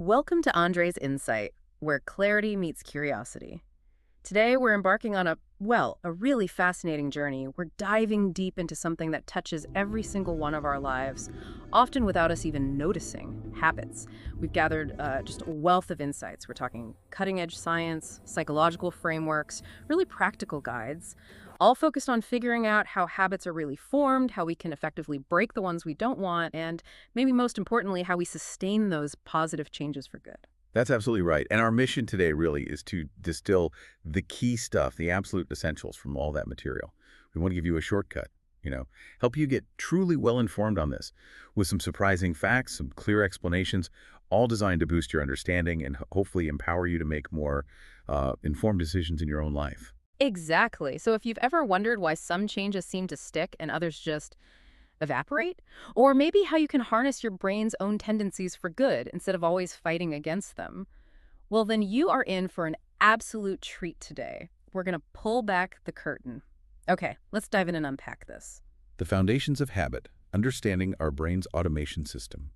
Welcome to Andre's Insight, where clarity meets curiosity. Today, we're embarking on a really fascinating journey. We're diving deep into something that touches every single one of our lives, often without us even noticing habits. We've gathered just a wealth of insights. We're talking cutting edge science, psychological frameworks, really practical guides, all focused on figuring out how habits are really formed, how we can effectively break the ones we don't want, and maybe most importantly, how we sustain those positive changes for good. That's absolutely right. And our mission today really is to distill the key stuff, the absolute essentials from all that material. We want to give you a shortcut, help you get truly well-informed on this with some surprising facts, some clear explanations, all designed to boost your understanding and hopefully empower you to make more informed decisions in your own life. Exactly. So if you've ever wondered why some changes seem to stick and others just evaporate, or maybe how you can harness your brain's own tendencies for good instead of always fighting against them, well, then you are in for an absolute treat today. We're going to pull back the curtain. Okay, let's dive in and unpack this. The foundations of habit, understanding our brain's automation system.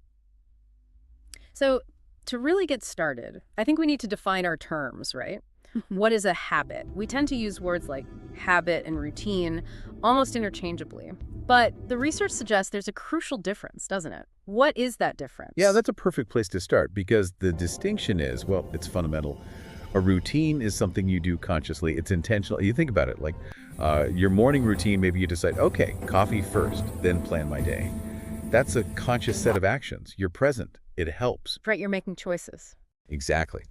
So, to really get started, I think we need to define our terms, right? What is a habit? We tend to use words like habit and routine almost interchangeably. But the research suggests there's a crucial difference, doesn't it? What is that difference? Yeah, that's a perfect place to start because the distinction is, well, it's fundamental. A routine is something you do consciously. It's intentional. You think about it, like your morning routine, maybe you decide, okay, coffee first, then plan my day. That's a conscious set of actions. You're present. It helps. Right, you're making choices. Exactly.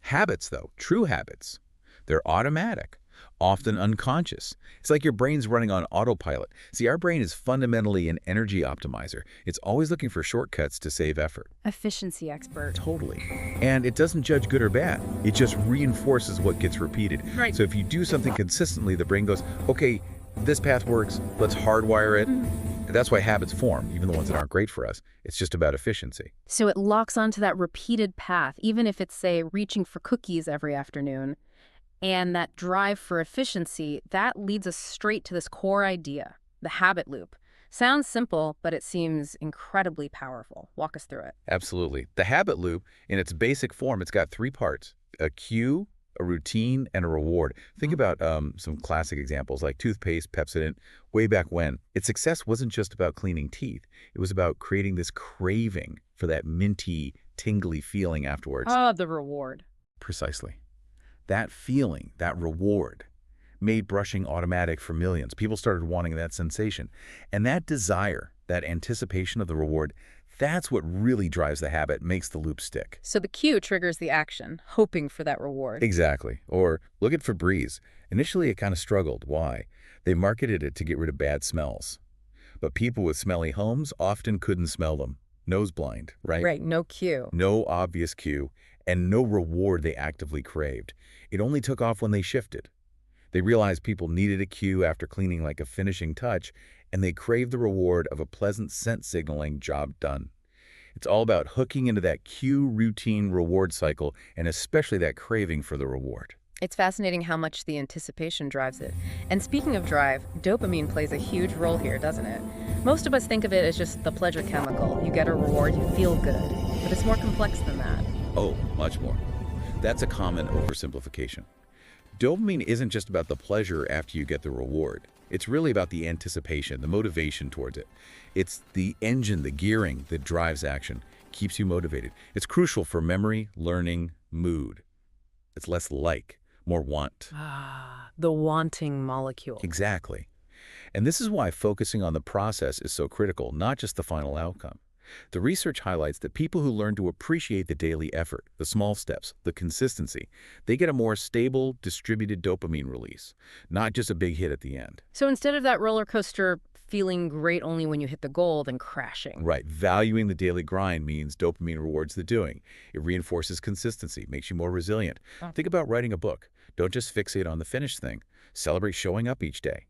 Habits, though, true habits, they're automatic, often unconscious. It's like your brain's running on autopilot. See, our brain is fundamentally an energy optimizer. It's always looking for shortcuts to save effort. Efficiency expert. Totally. And it doesn't judge good or bad. It just reinforces what gets repeated. Right. So if you do something consistently, the brain goes, okay, this path works, let's hardwire it. That's why habits form, even the ones that aren't great for us. It's just about efficiency. So it locks onto that repeated path, even if it's, say, reaching for cookies every afternoon. And that drive for efficiency, that leads us straight to this core idea, the habit loop. Sounds simple, but it seems incredibly powerful. Walk us through it. Absolutely. The habit loop, in its basic form, it's got three parts: a cue, a routine, and a reward. Think about some classic examples like toothpaste, Pepsodent, way back when. Its success wasn't just about cleaning teeth. It was about creating this craving for that minty, tingly feeling afterwards. Ah, the reward. Precisely. That feeling, that reward, made brushing automatic for millions. People started wanting that sensation. And that desire, that anticipation of the reward, that's what really drives the habit, makes the loop stick. So the cue triggers the action, hoping for that reward. Exactly. Or look at Febreze. Initially, it kind of struggled. Why? They marketed it to get rid of bad smells. But people with smelly homes often couldn't smell them. Nose blind, right? Right, no cue. No obvious cue, and no reward they actively craved. It only took off when they shifted. They realized people needed a cue after cleaning, like a finishing touch, and they craved the reward of a pleasant scent signaling job done. It's all about hooking into that cue, routine, reward cycle, and especially that craving for the reward. It's fascinating how much the anticipation drives it. And speaking of drive, dopamine plays a huge role here, doesn't it? Most of us think of it as just the pleasure chemical. You get a reward, you feel good. But it's more complex than that. Oh, much more. That's a common oversimplification. Dopamine isn't just about the pleasure after you get the reward. It's really about the anticipation, the motivation towards it. It's the engine, the gearing that drives action, keeps you motivated. It's crucial for memory, learning, mood. It's less like, more want. Ah, the wanting molecule. Exactly. And this is why focusing on the process is so critical, not just the final outcome. The research highlights that people who learn to appreciate the daily effort, the small steps, the consistency, they get a more stable, distributed dopamine release, not just a big hit at the end. So instead of that roller coaster feeling great only when you hit the goal, then crashing. Right. Valuing the daily grind means dopamine rewards the doing. It reinforces consistency, makes you more resilient. Think about writing a book. Don't just fixate on the finished thing. Celebrate showing up each day.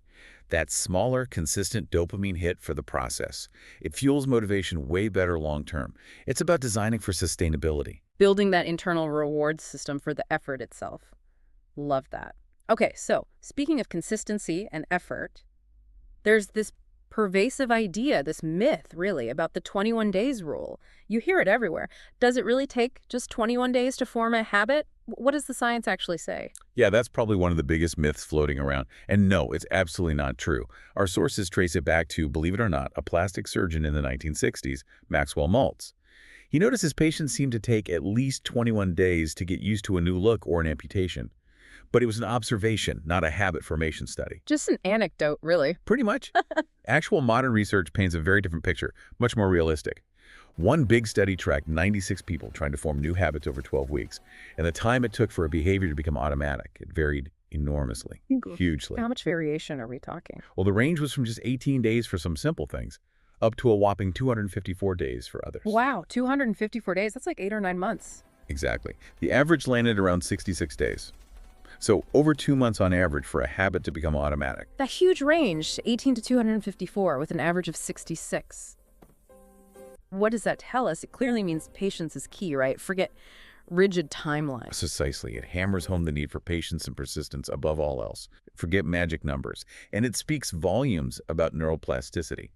That smaller, consistent dopamine hit for the process. It fuels motivation way better long term. It's about designing for sustainability. Building that internal reward system for the effort itself. Love that. Okay, so speaking of consistency and effort, there's this pervasive idea, this myth, really, about the 21 days rule. You hear it everywhere. Does it really take just 21 days to form a habit? What does the science actually say? Yeah, that's probably one of the biggest myths floating around. And no, it's absolutely not true. Our sources trace it back to, believe it or not, a plastic surgeon in the 1960s, Maxwell Maltz. He noticed his patients seemed to take at least 21 days to get used to a new look or an amputation. But it was an observation, not a habit formation study. Just an anecdote, really. Pretty much. Actual modern research paints a very different picture, much more realistic. One big study tracked 96 people trying to form new habits over 12 weeks, and the time it took for a behavior to become automatic, it varied enormously, hugely. How much variation are we talking? Well, the range was from just 18 days for some simple things, up to a whopping 254 days for others. Wow, 254 days. That's like 8 or 9 months. Exactly. The average landed around 66 days. So over 2 months on average for a habit to become automatic. That huge range, 18 to 254, with an average of 66. What does that tell us? It clearly means patience is key, right? Forget rigid timelines. Precisely. It hammers home the need for patience and persistence above all else. Forget magic numbers. And it speaks volumes about neuroplasticity.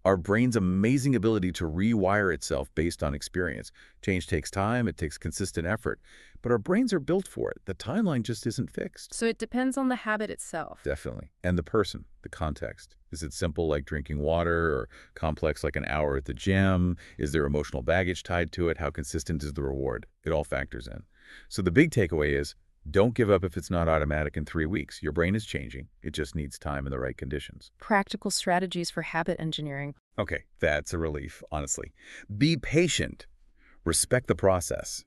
Our brain's amazing ability to rewire itself based on experience. Change takes time, it takes consistent effort. But our brains are built for it. The timeline just isn't fixed. So it depends on the habit itself. Definitely. And the person, the context. Is it simple like drinking water or complex like an hour at the gym? Is there emotional baggage tied to it? How consistent is the reward? It all factors in. So the big takeaway is, don't give up if it's not automatic in 3 weeks. Your brain is changing. It just needs time and the right conditions. Practical strategies for habit engineering. Okay, that's a relief, honestly. Be patient. Respect the process.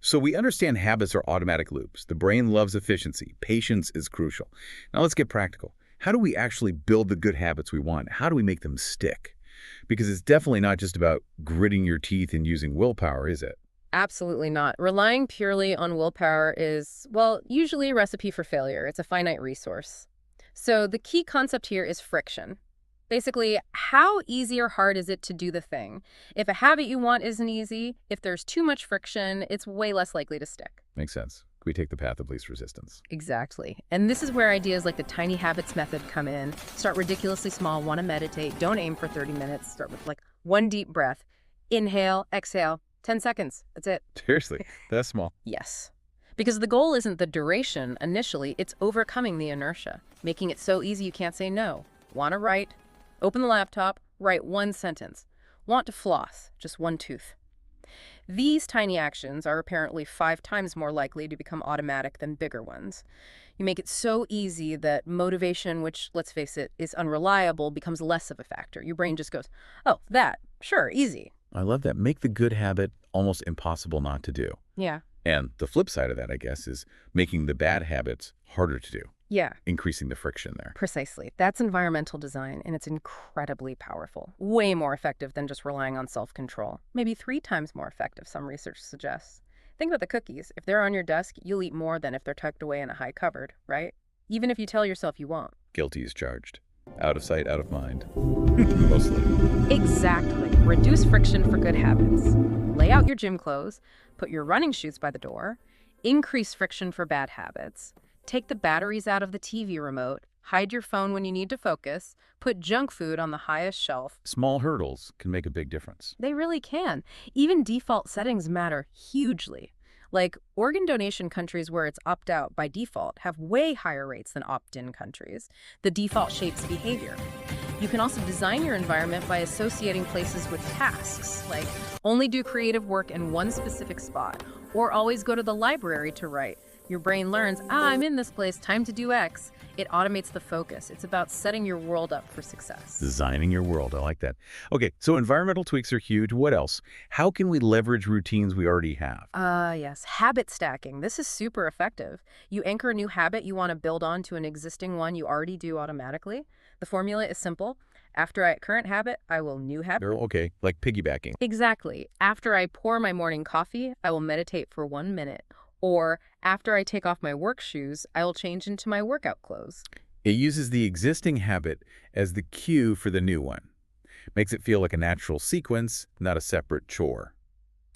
So we understand habits are automatic loops. The brain loves efficiency. Patience is crucial. Now let's get practical. How do we actually build the good habits we want? How do we make them stick? Because it's definitely not just about gritting your teeth and using willpower, is it? Absolutely not. Relying purely on willpower is, well, usually a recipe for failure. It's a finite resource. So the key concept here is friction. Basically, how easy or hard is it to do the thing? If a habit you want isn't easy, if there's too much friction, it's way less likely to stick. Makes sense. We take the path of least resistance. Exactly. And this is where ideas like the tiny habits method come in. Start ridiculously small, want to meditate, don't aim for 30 minutes. Start with like one deep breath. Inhale, exhale, 10 seconds. That's it. Seriously, that's small. Yes. Because the goal isn't the duration initially, it's overcoming the inertia, making it so easy you can't say no. Want to write? Open the laptop, write one sentence. Want to floss? Just one tooth. These tiny actions are apparently 5 times more likely to become automatic than bigger ones. You make it so easy that motivation, which, let's face it, is unreliable, becomes less of a factor. Your brain just goes, oh, that, sure, easy. I love that. Make the good habit almost impossible not to do. Yeah. And the flip side of that, I guess, is making the bad habits harder to do. Yeah. Increasing the friction there. Precisely. That's environmental design, and it's incredibly powerful. Way more effective than just relying on self-control. Maybe 3 times more effective, some research suggests. Think about the cookies. If they're on your desk, you'll eat more than if they're tucked away in a high cupboard, right? Even if you tell yourself you won't. Guilty as charged. Out of sight, out of mind. Mostly. Exactly. Reduce friction for good habits. Lay out your gym clothes. Put your running shoes by the door. Increase friction for bad habits. Take the batteries out of the TV remote. Hide your phone when you need to focus. Put junk food on the highest shelf. Small hurdles can make a big difference. They really can. Even default settings matter hugely. Like, organ donation countries where it's opt-out by default have way higher rates than opt-in countries. The default shapes behavior. You can also design your environment by associating places with tasks, like only do creative work in one specific spot, or always go to the library to write. Your brain learns, I'm in this place, time to do X. It automates the focus. It's about setting your world up for success. Designing your world. I like that. Okay, so environmental tweaks are huge. What else? How can we leverage routines we already have? Yes. Habit stacking. This is super effective. You anchor a new habit you want to build on to an existing one you already do automatically. The formula is simple. After I current habit, I will new habit. Okay, like piggybacking. Exactly. After I pour my morning coffee, I will meditate for 1 minute. Or after I take off my work shoes, I will change into my workout clothes. It uses the existing habit as the cue for the new one. Makes it feel like a natural sequence, not a separate chore.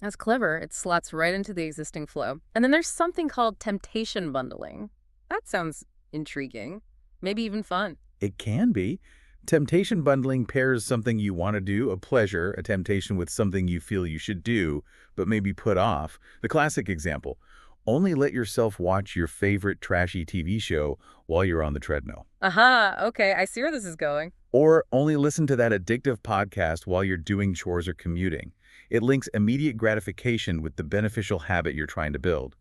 That's clever. It slots right into the existing flow. And then there's something called temptation bundling. That sounds intriguing. Maybe even fun. It can be. Temptation bundling pairs something you want to do, a pleasure, a temptation, with something you feel you should do, but maybe put off. The classic example: only let yourself watch your favorite trashy TV show while you're on the treadmill. Aha, okay, I see where this is going. Or only listen to that addictive podcast while you're doing chores or commuting. It links immediate gratification with the beneficial habit you're trying to build.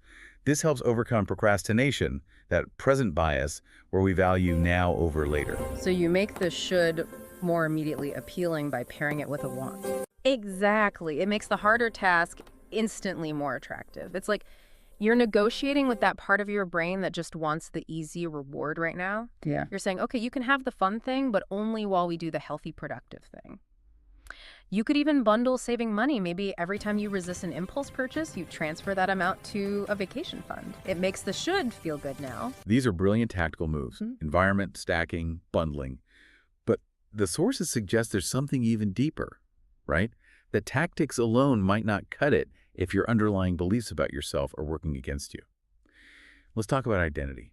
This helps overcome procrastination, that present bias where we value now over later. So you make the should more immediately appealing by pairing it with a want. Exactly. It makes the harder task instantly more attractive. It's like you're negotiating with that part of your brain that just wants the easy reward right now. Yeah. You're saying, okay, you can have the fun thing, but only while we do the healthy, productive thing. You could even bundle saving money. Maybe every time you resist an impulse purchase, you transfer that amount to a vacation fund. It makes the should feel good now. These are brilliant tactical moves. Environment, stacking, bundling. But the sources suggest there's something even deeper, right? That tactics alone might not cut it if your underlying beliefs about yourself are working against you. Let's talk about identity.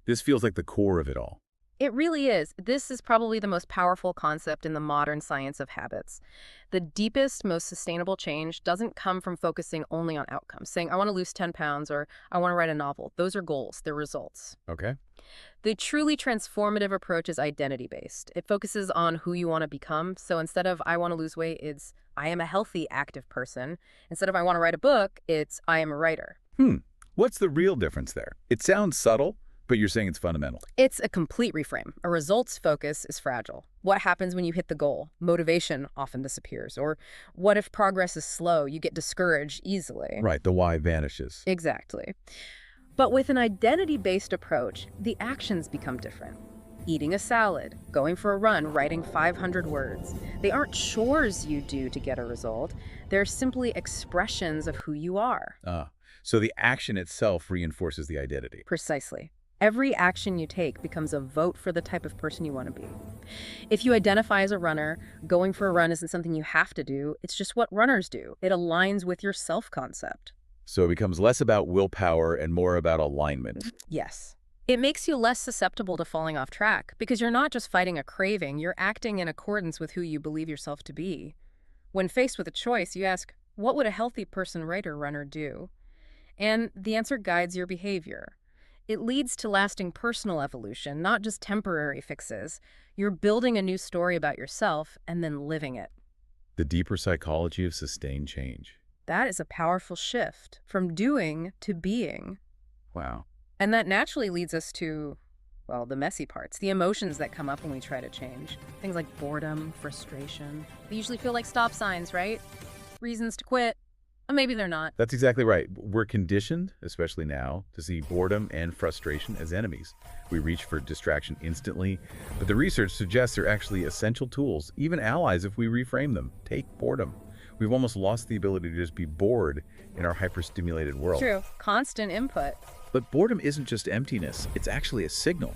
This feels like the core of it all. It really is. This is probably the most powerful concept in the modern science of habits. The deepest, most sustainable change doesn't come from focusing only on outcomes, saying, I want to lose 10 pounds or I want to write a novel. Those are goals, they're results. Okay. The truly transformative approach is identity-based. It focuses on who you want to become. So instead of I want to lose weight, it's I am a healthy, active person. Instead of I want to write a book, it's I am a writer. What's the real difference there? It sounds subtle, but you're saying it's fundamental. It's a complete reframe. A results focus is fragile. What happens when you hit the goal? Motivation often disappears. Or what if progress is slow? You get discouraged easily. Right, the why vanishes. Exactly. But with an identity-based approach, the actions become different. Eating a salad, going for a run, writing 500 words. They aren't chores you do to get a result. They're simply expressions of who you are. So the action itself reinforces the identity. Precisely. Every action you take becomes a vote for the type of person you want to be. If you identify as a runner, going for a run isn't something you have to do. It's just what runners do. It aligns with your self-concept. So it becomes less about willpower and more about alignment. Yes. It makes you less susceptible to falling off track because you're not just fighting a craving, you're acting in accordance with who you believe yourself to be. When faced with a choice, you ask, what would a healthy person, writer, runner do? And the answer guides your behavior. It leads to lasting personal evolution, not just temporary fixes. You're building a new story about yourself and then living it. The deeper psychology of sustained change. That is a powerful shift from doing to being. Wow. And that naturally leads us to, well, the messy parts, the emotions that come up when we try to change. Things like boredom, frustration. They usually feel like stop signs, right? Reasons to quit. Or maybe they're not. That's exactly right. We're conditioned, especially now, to see boredom and frustration as enemies. We reach for distraction instantly, but the research suggests they're actually essential tools, even allies if we reframe them. Take boredom. We've almost lost the ability to just be bored in our hyperstimulated world. True. Constant input. But boredom isn't just emptiness. It's actually a signal.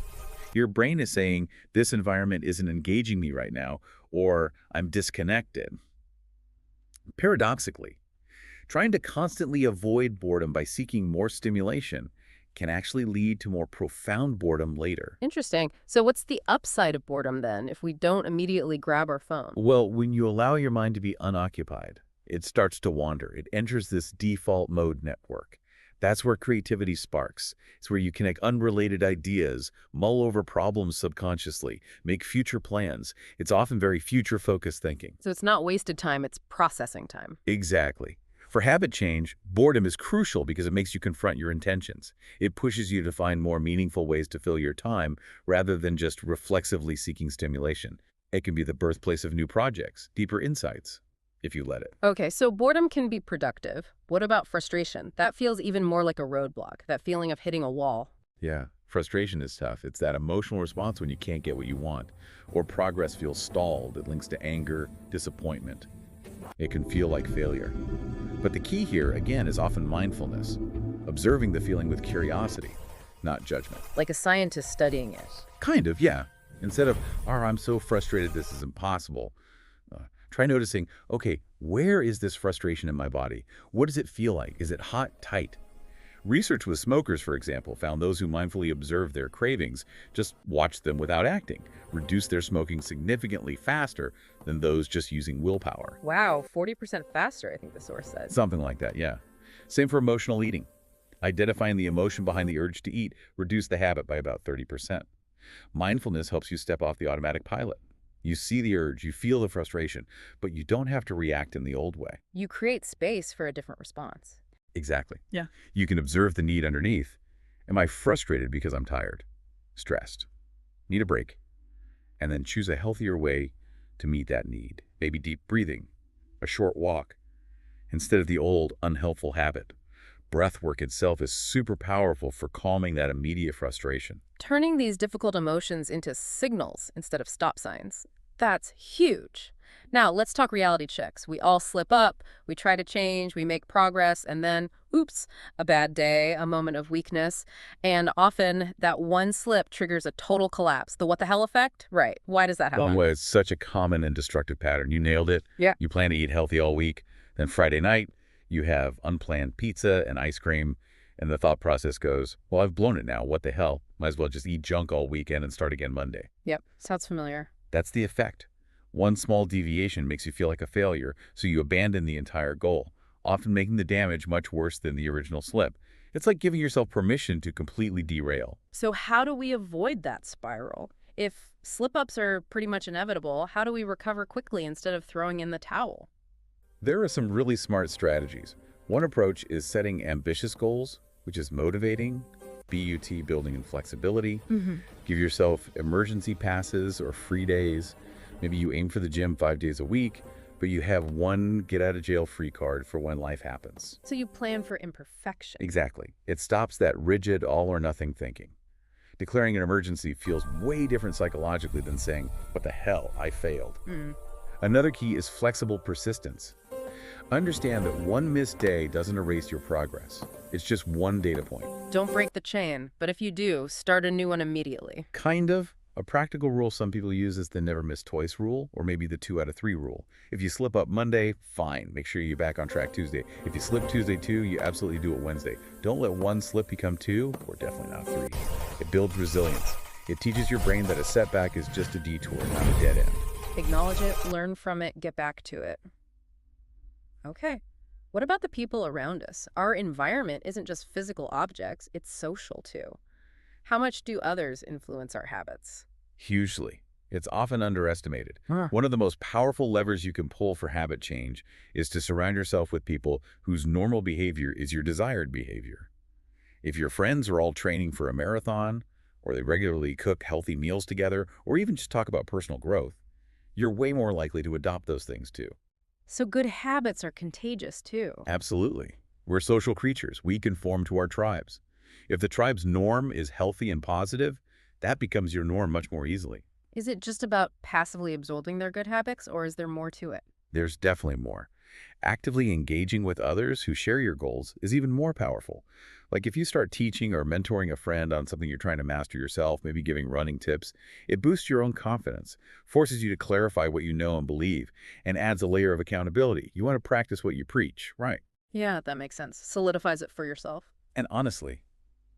Your brain is saying, this environment isn't engaging me right now, or I'm disconnected. Paradoxically, trying to constantly avoid boredom by seeking more stimulation can actually lead to more profound boredom later. Interesting. So what's the upside of boredom then if we don't immediately grab our phone? Well, when you allow your mind to be unoccupied, it starts to wander. It enters this default mode network. That's where creativity sparks. It's where you connect unrelated ideas, mull over problems subconsciously, make future plans. It's often very future-focused thinking. So it's not wasted time, it's processing time. Exactly. For habit change, boredom is crucial because it makes you confront your intentions. It pushes you to find more meaningful ways to fill your time rather than just reflexively seeking stimulation. It can be the birthplace of new projects, deeper insights, if you let it. Okay, so boredom can be productive. What about frustration? That feels even more like a roadblock, that feeling of hitting a wall. Yeah, frustration is tough. It's that emotional response when you can't get what you want, or progress feels stalled. It links to anger, disappointment. It can feel like failure. But the key here, again, is often mindfulness, observing the feeling with curiosity, not judgment. Like a scientist studying it. Kind of, yeah. Instead of, oh, I'm so frustrated this is impossible, try noticing, okay, where is this frustration in my body? What does it feel like? Is it hot, tight? Research with smokers, for example, found those who mindfully observed their cravings, just watched them without acting, reduced their smoking significantly faster than those just using willpower. Wow, 40% faster, I think the source said. Something like that, yeah. Same for emotional eating. Identifying the emotion behind the urge to eat reduced the habit by about 30%. Mindfulness helps you step off the automatic pilot. You see the urge, you feel the frustration, but you don't have to react in the old way. You create space for a different response. Exactly. Yeah. You can observe the need underneath. Am I frustrated because I'm tired, stressed, need a break? And then choose a healthier way to meet that need. Maybe deep breathing, a short walk, instead of the old, unhelpful habit. Breath work itself is super powerful for calming that immediate frustration. Turning these difficult emotions into signals instead of stop signs. That's huge. Now, let's talk reality checks. We all slip up, we try to change, we make progress, and then, oops, a bad day, a moment of weakness. And often that one slip triggers a total collapse. The what the hell effect? Right. Why does that happen? Well, it's such a common and destructive pattern. You nailed it. Yeah. You plan to eat healthy all week. Then Friday night, you have unplanned pizza and ice cream, and the thought process goes, well, I've blown it now. What the hell? Might as well just eat junk all weekend and start again Monday. Yep. Sounds familiar. That's the effect. One small deviation makes you feel like a failure, so you abandon the entire goal, often making the damage much worse than the original slip. It's like giving yourself permission to completely derail. So how do we avoid that spiral? If slip-ups are pretty much inevitable, how do we recover quickly instead of throwing in the towel? There are some really smart strategies. One approach is setting ambitious goals, which is motivating, BUT, building in flexibility. Give yourself emergency passes or free days. Maybe you aim for the gym 5 days a week, but you have one get-out-of-jail-free card for when life happens. So you plan for imperfection. Exactly. It stops that rigid all-or-nothing thinking. Declaring an emergency feels way different psychologically than saying, what the hell, I failed. Another key is flexible persistence. Understand that one missed day doesn't erase your progress. It's just one data point. Don't break the chain, but if you do, start a new one immediately. Kind of. A practical rule some people use is the never miss twice rule, or maybe the 2 out of 3 rule. If you slip up Monday, fine. Make sure you're back on track Tuesday. If you slip Tuesday too, you absolutely do it Wednesday. Don't let one slip become 2, or definitely not 3. It builds resilience. It teaches your brain that a setback is just a detour, not a dead end. Acknowledge it, learn from it, get back to it. Okay. What about the people around us? Our environment isn't just physical objects, it's social too. How much do others influence our habits? Hugely. It's often underestimated. One of the most powerful levers you can pull for habit change is to surround yourself with people whose normal behavior is your desired behavior. If your friends are all training for a marathon, or they regularly cook healthy meals together, or even just talk about personal growth, you're way more likely to adopt those things too. So good habits are contagious too. Absolutely. We're social creatures. We conform to our tribes. If the tribe's norm is healthy and positive, that becomes your norm much more easily. Is it just about passively absorbing their good habits, or is there more to it? There's definitely more. Actively engaging with others who share your goals is even more powerful. Like if you start teaching or mentoring a friend on something you're trying to master yourself, maybe giving running tips, it boosts your own confidence, forces you to clarify what you know and believe, and adds a layer of accountability. You want to practice what you preach, right? Yeah, that makes sense. Solidifies it for yourself. And honestly,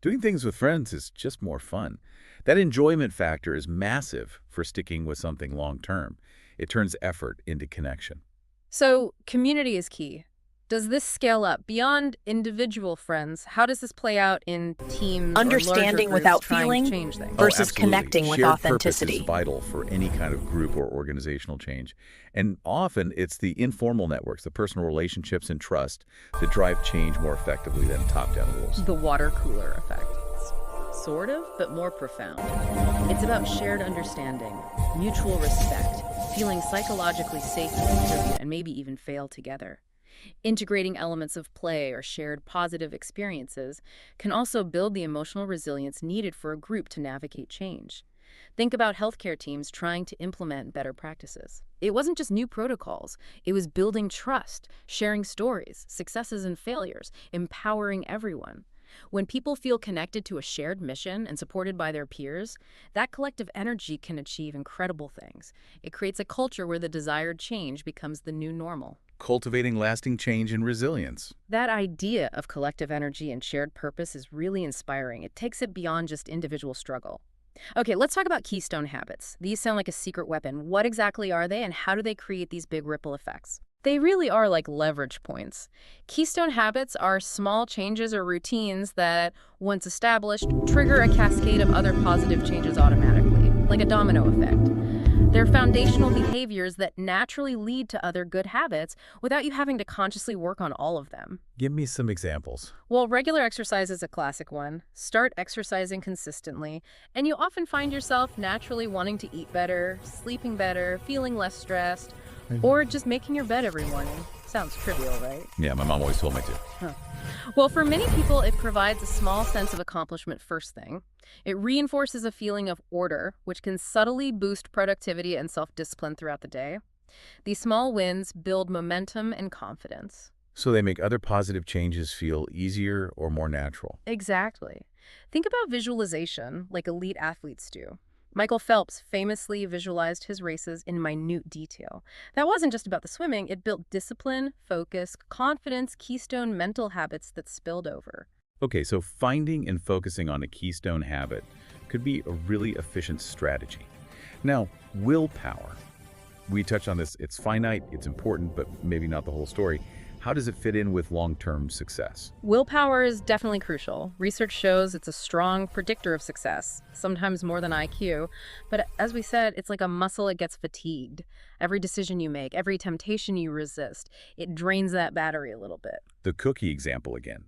doing things with friends is just more fun. That enjoyment factor is massive for sticking with something long-term. It turns effort into connection. So community is key. Does this scale up beyond individual friends? How does this play out in teams Understanding or larger without groups trying to feeling change things? versus Absolutely. connecting with Shared authenticity. Purpose is vital for any kind of group or organizational change. And often it's the informal networks, the personal relationships and trust that drive change more effectively than top-down rules. The water cooler effect. Sort of, but more profound. It's about shared understanding, mutual respect, feeling psychologically safe to contribute and maybe even fail together. Integrating elements of play or shared positive experiences can also build the emotional resilience needed for a group to navigate change. Think about healthcare teams trying to implement better practices. It wasn't just new protocols. It was building trust, sharing stories, successes and failures, empowering everyone. When people feel connected to a shared mission and supported by their peers, that collective energy can achieve incredible things. It creates a culture where the desired change becomes the new normal. cultivating lasting change and resilience. That idea of collective energy and shared purpose is really inspiring. It takes it beyond just individual struggle. Okay, let's talk about keystone habits. These sound like a secret weapon. What exactly are they, and how do they create these big ripple effects? They really are like leverage points. Keystone habits are small changes or routines that, once established, trigger a cascade of other positive changes automatically, like a domino effect. They're foundational behaviors that naturally lead to other good habits without you having to consciously work on all of them. Give me some examples. Well, regular exercise is a classic one. Start exercising consistently, and you often find yourself naturally wanting to eat better, sleeping better, feeling less stressed, or just making your bed every morning. Sounds trivial, right? Yeah, my mom always told me to. Huh. Well, for many people, it provides a small sense of accomplishment first thing. It reinforces a feeling of order, which can subtly boost productivity and self-discipline throughout the day. These small wins build momentum and confidence. So they make other positive changes feel easier or more natural. Exactly. Think about visualization, like elite athletes do. Michael Phelps famously visualized his races in minute detail. That wasn't just about the swimming, it built discipline, focus, confidence, keystone mental habits that spilled over. Okay, so finding and focusing on a keystone habit could be a really efficient strategy. Now, willpower. We touched on this. It's finite, it's important, but maybe not the whole story. How does it fit in with long-term success? Willpower is definitely crucial. Research shows it's a strong predictor of success, sometimes more than IQ. But as we said, it's like a muscle, it gets fatigued. Every decision you make, every temptation you resist, it drains that battery a little bit. The cookie example again.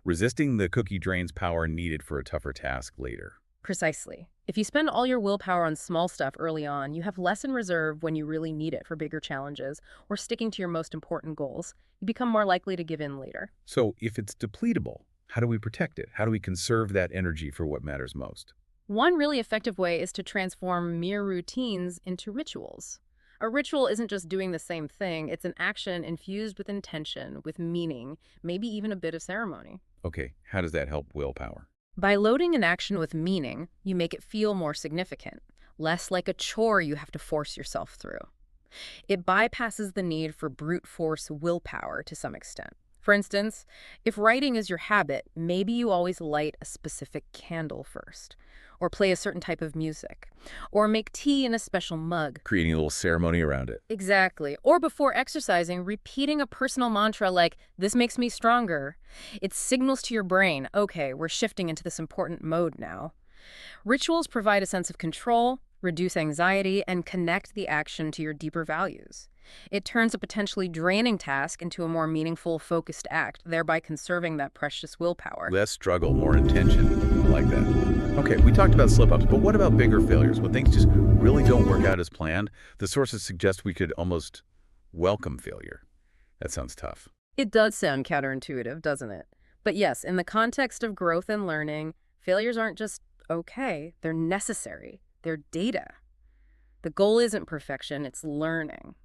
Resisting the cookie drains power needed for a tougher task later. Precisely. If you spend all your willpower on small stuff early on, you have less in reserve when you really need it for bigger challenges or sticking to your most important goals. You become more likely to give in later. So if it's depletable, how do we protect it? How do we conserve that energy for what matters most? One really effective way is to transform mere routines into rituals. A ritual isn't just doing the same thing, it's an action infused with intention, with meaning, maybe even a bit of ceremony. Okay, how does that help willpower? By loading an action with meaning, you make it feel more significant, less like a chore you have to force yourself through. It bypasses the need for brute force willpower to some extent. For instance, if writing is your habit, maybe you always light a specific candle first, or play a certain type of music, or make tea in a special mug. Creating a little ceremony around it. Exactly. Or before exercising, repeating a personal mantra like, "This makes me stronger." It signals to your brain, okay, we're shifting into this important mode now. Rituals provide a sense of control, reduce anxiety, and connect the action to your deeper values. It turns a potentially draining task into a more meaningful, focused act, thereby conserving that precious willpower. Less struggle, more intention. I like that. Okay, we talked about slip-ups, but what about bigger failures? When things just really don't work out as planned, the sources suggest we could almost welcome failure. That sounds tough. It does sound counterintuitive, doesn't it? But yes, in the context of growth and learning, failures aren't just okay, they're necessary. They're data. The goal isn't perfection, it's learning.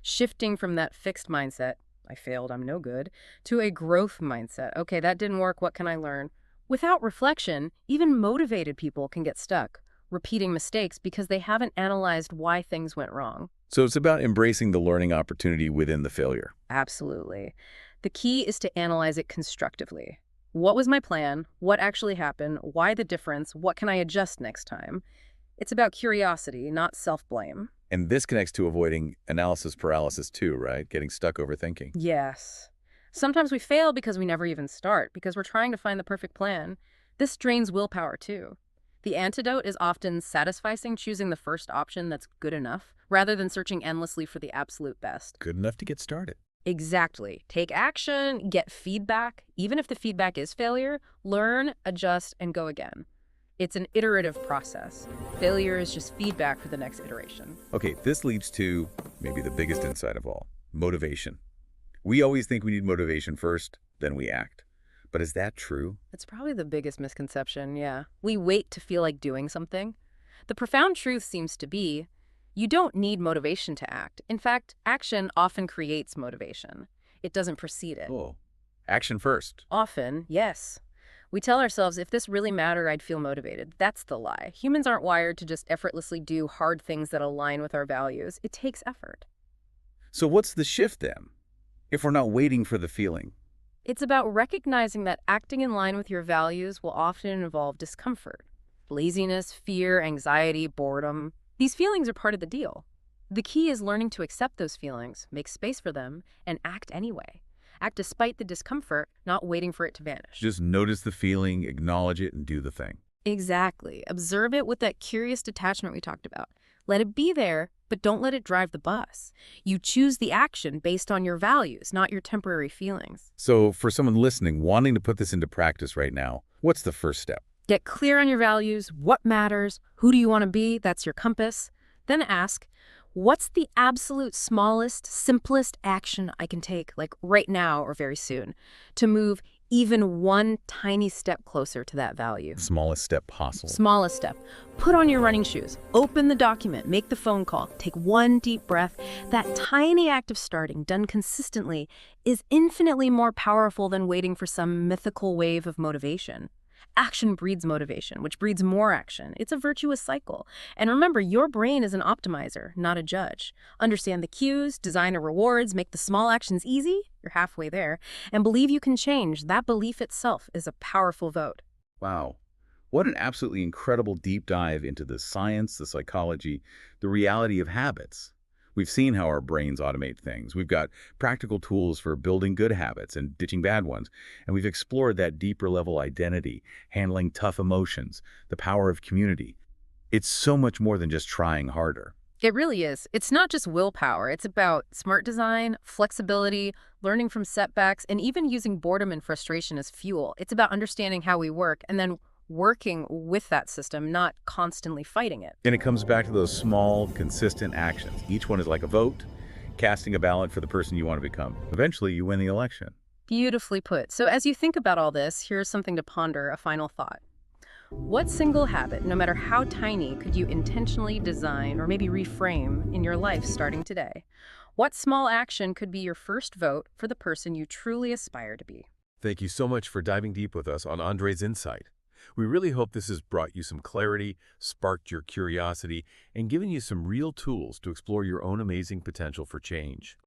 Shifting from that fixed mindset, I failed, I'm no good, to a growth mindset. Okay, that didn't work, what can I learn? Without reflection, even motivated people can get stuck, repeating mistakes because they haven't analyzed why things went wrong. So it's about embracing the learning opportunity within the failure. Absolutely. The key is to analyze it constructively. What was my plan? What actually happened? Why the difference? What can I adjust next time? It's about curiosity, not self-blame. And this connects to avoiding analysis paralysis too, right? Getting stuck overthinking. Yes. Sometimes we fail because we never even start, because we're trying to find the perfect plan. This drains willpower too. The antidote is often satisficing choosing the first option that's good enough, rather than searching endlessly for the absolute best. Good enough to get started. Exactly. Take action, get feedback. Even if the feedback is failure, learn, adjust, and go again. It's an iterative process. Failure is just feedback for the next iteration. Okay, this leads to maybe the biggest insight of all, motivation. We always think we need motivation first, then we act. But is that true? It's probably the biggest misconception, yeah. We wait to feel like doing something. The profound truth seems to be, you don't need motivation to act. In fact, action often creates motivation. It doesn't precede it. Oh, action first. Often, yes. We tell ourselves, if this really mattered, I'd feel motivated. That's the lie. Humans aren't wired to just effortlessly do hard things that align with our values. It takes effort. So what's the shift then? if we're not waiting for the feeling? It's about recognizing that acting in line with your values will often involve discomfort. Laziness, fear, anxiety, boredom. These feelings are part of the deal. The key is learning to accept those feelings, make space for them, and act anyway. Act despite the discomfort, not waiting for it to vanish. Just notice the feeling, acknowledge it, and do the thing. Exactly. Observe it with that curious detachment we talked about. Let it be there, but don't let it drive the bus. You choose the action based on your values, not your temporary feelings. So for someone listening, wanting to put this into practice right now, what's the first step? Get clear on your values, what matters, who do you want to be, that's your compass. Then ask, what's the absolute smallest, simplest action I can take, like right now or very soon, to move even one tiny step closer to that value? Smallest step possible. Smallest step. Put on your running shoes, open the document, make the phone call, take one deep breath. That tiny act of starting, done consistently, is infinitely more powerful than waiting for some mythical wave of motivation. Action breeds motivation, which breeds more action. It's a virtuous cycle. And remember, your brain is an optimizer, not a judge. Understand the cues, design the rewards, make the small actions easy. You're halfway there. And believe you can change. That belief itself is a powerful vote. Wow. What an absolutely incredible deep dive into the science, the psychology, the reality of habits. We've seen how our brains automate things. We've got practical tools for building good habits and ditching bad ones. And we've explored that deeper level identity, handling tough emotions, the power of community. It's so much more than just trying harder. It really is. It's not just willpower. It's about smart design, flexibility, learning from setbacks, and even using boredom and frustration as fuel. It's about understanding how we work and then working with that system, not constantly fighting it. And it comes back to those small, consistent actions. Each one is like a vote, casting a ballot for the person you want to become. Eventually, you win the election. Beautifully put. So as you think about all this, here's something to ponder, a final thought. What single habit, no matter how tiny, could you intentionally design or maybe reframe in your life starting today? What small action could be your first vote for the person you truly aspire to be? Thank you so much for diving deep with us on Andre's Insight. We really hope this has brought you some clarity, sparked your curiosity, and given you some real tools to explore your own amazing potential for change.